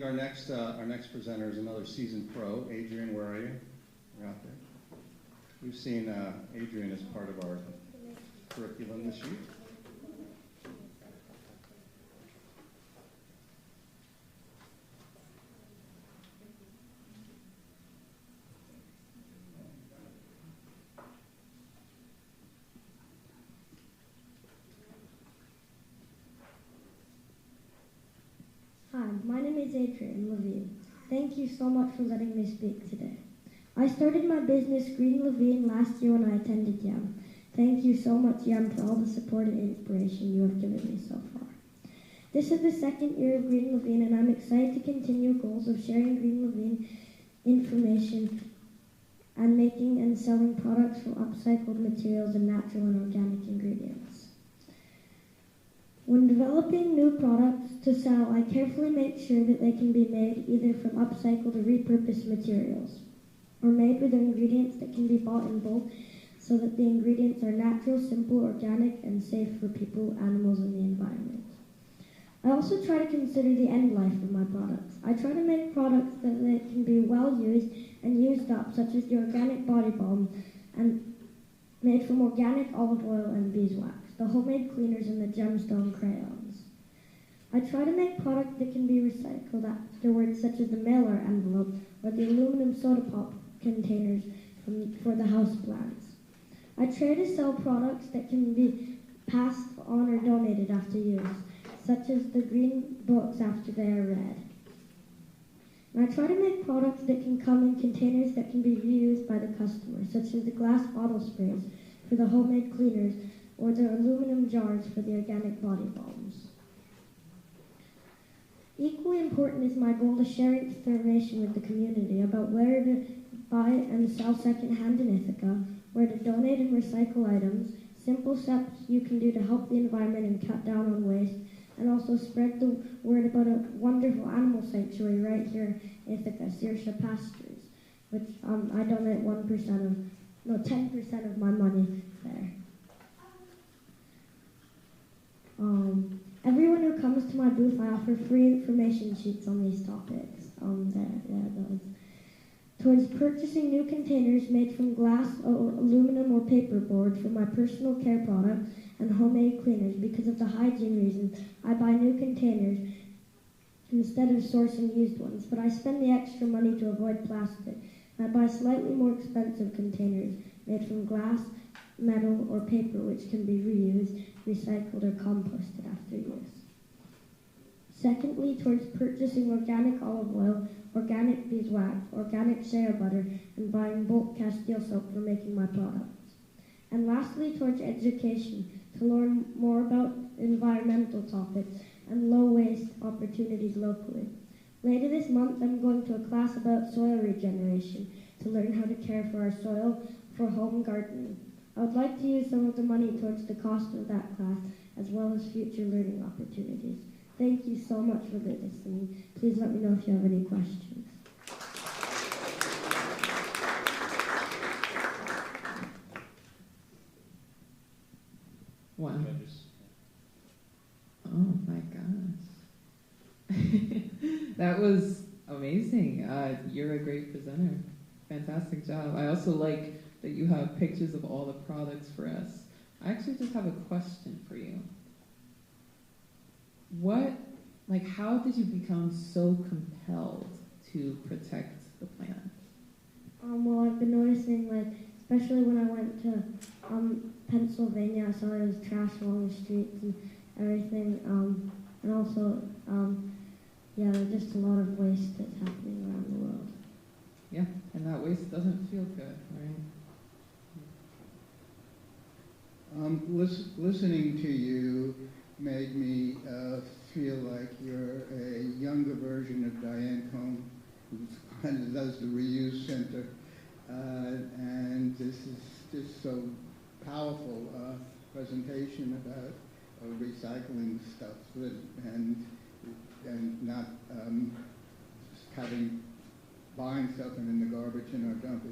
our next presenter is another seasoned pro. Adrien, where are you? You're out there. We've seen Adrien as part of our curriculum this year. Hi, my name is Adrien, Lavine. Thank you so much for letting me speak today. I started my business, Green Lavine, last year when I attended YEM. Thank you so much, YEM, for all the support and inspiration you have given me so far. This is the second year of Green Lavine, and I'm excited to continue goals of sharing Green Lavine information and making and selling products from upcycled materials and natural and organic ingredients. When developing new products to sell, I carefully make sure that they can be made either from upcycled or repurposed materials, or made with ingredients that can be bought in bulk so that the ingredients are natural, simple, organic, and safe for people, animals, and the environment. I also try to consider the end life of my products. I try to make products that can be well used and used up, such as the organic body balm and made from organic olive oil and beeswax, the homemade cleaners, and the gemstone crayons. I try to make products that can be recycled afterwards, such as the mailer envelope or the aluminum soda pop containers for the houseplants. I try to sell products that can be passed on or donated after use, such as the green books after they are read. And I try to make products that can come in containers that can be reused by the customer, such as the glass bottle sprays for the homemade cleaners or the aluminum jars for the organic body balms. Equally important is my goal to share information with the community about where to buy and sell secondhand in Ithaca, where to donate and recycle items, simple steps you can do to help the environment and cut down on waste, and also spread the word about a wonderful animal sanctuary right here in Ithaca, Saoirse Pastures, which I donate 10% of my money there. Everyone who comes to my booth, I offer free information sheets on these topics. Those. Towards purchasing new containers made from glass, or aluminum, or paperboard for my personal care products and homemade cleaners. Because of the hygiene reasons, I buy new containers instead of sourcing used ones, but I spend the extra money to avoid plastic. I buy slightly more expensive containers made from glass, metal, or paper, which can be reused, recycled, or composted after use. Secondly, towards purchasing organic olive oil, organic beeswax, organic shea butter, and buying bulk Castile soap for making my products. And lastly, towards education, to learn more about environmental topics and low waste opportunities locally. Later this month, I'm going to a class about soil regeneration to learn how to care for our soil for home gardening. I would like to use some of the money towards the cost of that class, as well as future learning opportunities. Thank you so much for listening. Please let me know if you have any questions. Wow. Oh my gosh. That was amazing. You're a great presenter. Fantastic job. I also like that you have pictures of all the products for us. I actually just have a question for you. How did you become so compelled to protect the planet? Well, I've been noticing, especially when I went to Pennsylvania, I saw there was trash along the streets and everything, and also, there's just a lot of waste that's happening around the world. Yeah, and that waste doesn't feel good, right? Listening to you made me feel like you're a younger version of Diane Cohn, who does the Reuse Center. And this is just so powerful presentation about recycling stuff and not just buying stuff and in the garbage in our dump.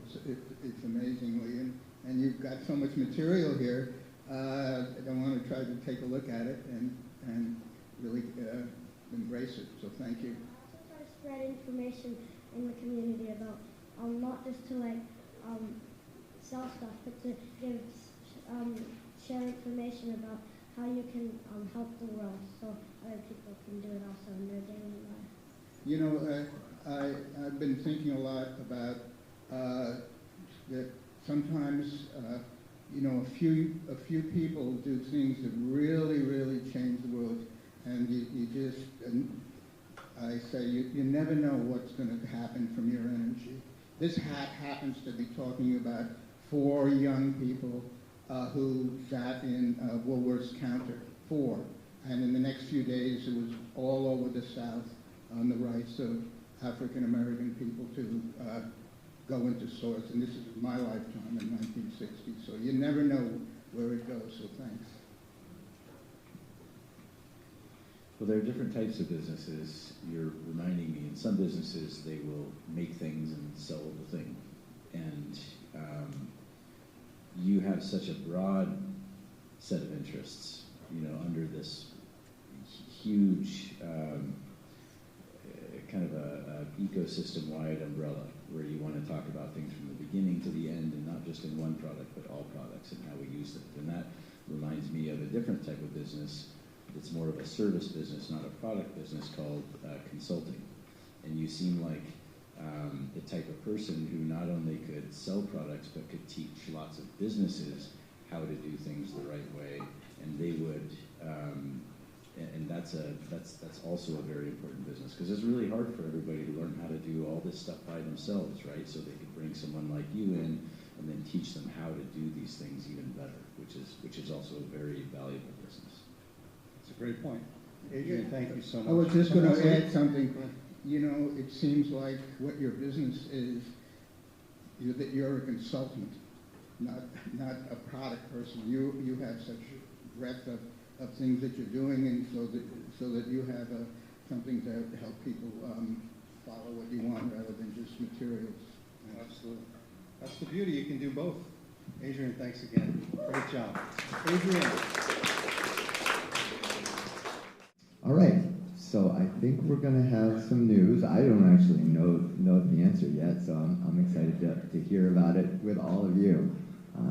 It's amazingly, and you've got so much material here. I want to try to take a look at it and really embrace it. So thank you. spread information in the community about not just to sell stuff, but to give share information about how you can help the world, so other people can do it also in their daily life. You know, I've been thinking a lot about that sometimes, you know, a few people do things that really, really change the world, and you just, and I say, you never know what's going to happen from your energy. This hat happens to be talking about 4 young people who sat in Woolworth's counter, 4. And in the next few days, it was all over the South on the rights of African-American people to go into stores. And this is my lifetime in 1960. So you never know where it goes, so thanks. Well, there are different types of businesses. You're reminding me, in some businesses, they will make things and sell the thing. And you have such a broad set of interests, you know, under this huge kind of a ecosystem-wide umbrella where you want to talk about things from the beginning to the end and not just in one product, but all products and how we use them. And that reminds me of a different type of business. It's more of a service business, not a product business, called consulting. And you seem like the type of person who not only could sell products, but could teach lots of businesses how to do things the right way. And they would, and that's also a very important business, because it's really hard for everybody to learn how to do all this stuff by themselves, right? So they could bring someone like you in and then teach them how to do these things even better, which is also a very valuable business. It's a great point. Adrien, thank you so much. I was just going to add something. You know, it seems like what your business is that you're a consultant, not a product person. You have such a breadth of things that you're doing, and so that you have something to help people follow what you want rather than just materials. Absolutely. That's the beauty. You can do both. Adrien, thanks again. Great job. Adrien. All right, so I think we're going to have some news. I don't actually know the answer yet, so I'm excited to hear about it with all of you.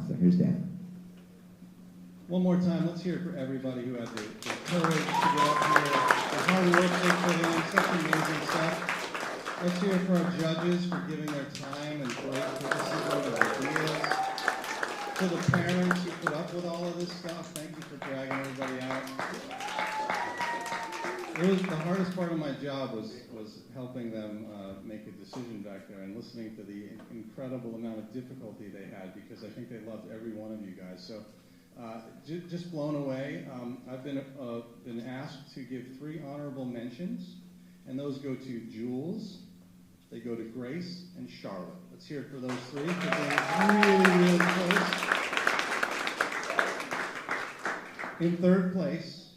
So here's Dan. One more time, let's hear it for everybody who had the courage to get up here, the hard work they put in, such amazing stuff. Let's hear it for our judges for giving their time and great criticism and ideas. To the parents who put up with all of this stuff, thank you for dragging everybody out. The hardest part of my job was helping them make a decision back there and listening to the incredible amount of difficulty they had, because I think they loved every one of you guys. So just blown away. I've been asked to give 3 honorable mentions, and those go to Jules, they go to Grace, and Charlotte. Let's hear it for those 3 for being really, really close. In 3rd place,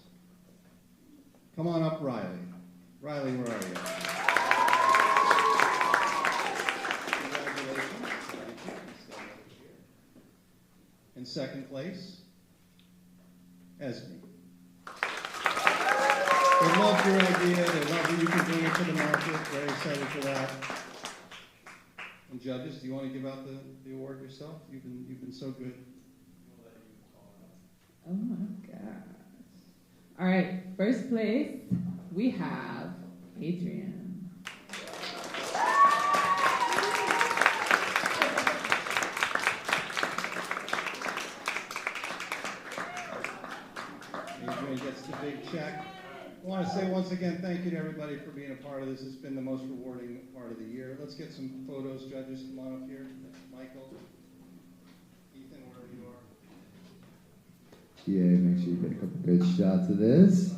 come on up, Riley. Riley, where are you? Congratulations. In 2nd place, Esme. They love your idea. They love that you can bring it to the market. Very excited for that. And judges, do you want to give out the award yourself? You've been so good. Oh my gosh. All right, first place, we have Adrien. Adrien gets the big check. I want to say once again, thank you to everybody for being a part of this. It's been the most rewarding part of the year. Let's get some photos, judges. Come on up here. Michael, Ethan, wherever you are. GA, make sure you get a couple good shots of this.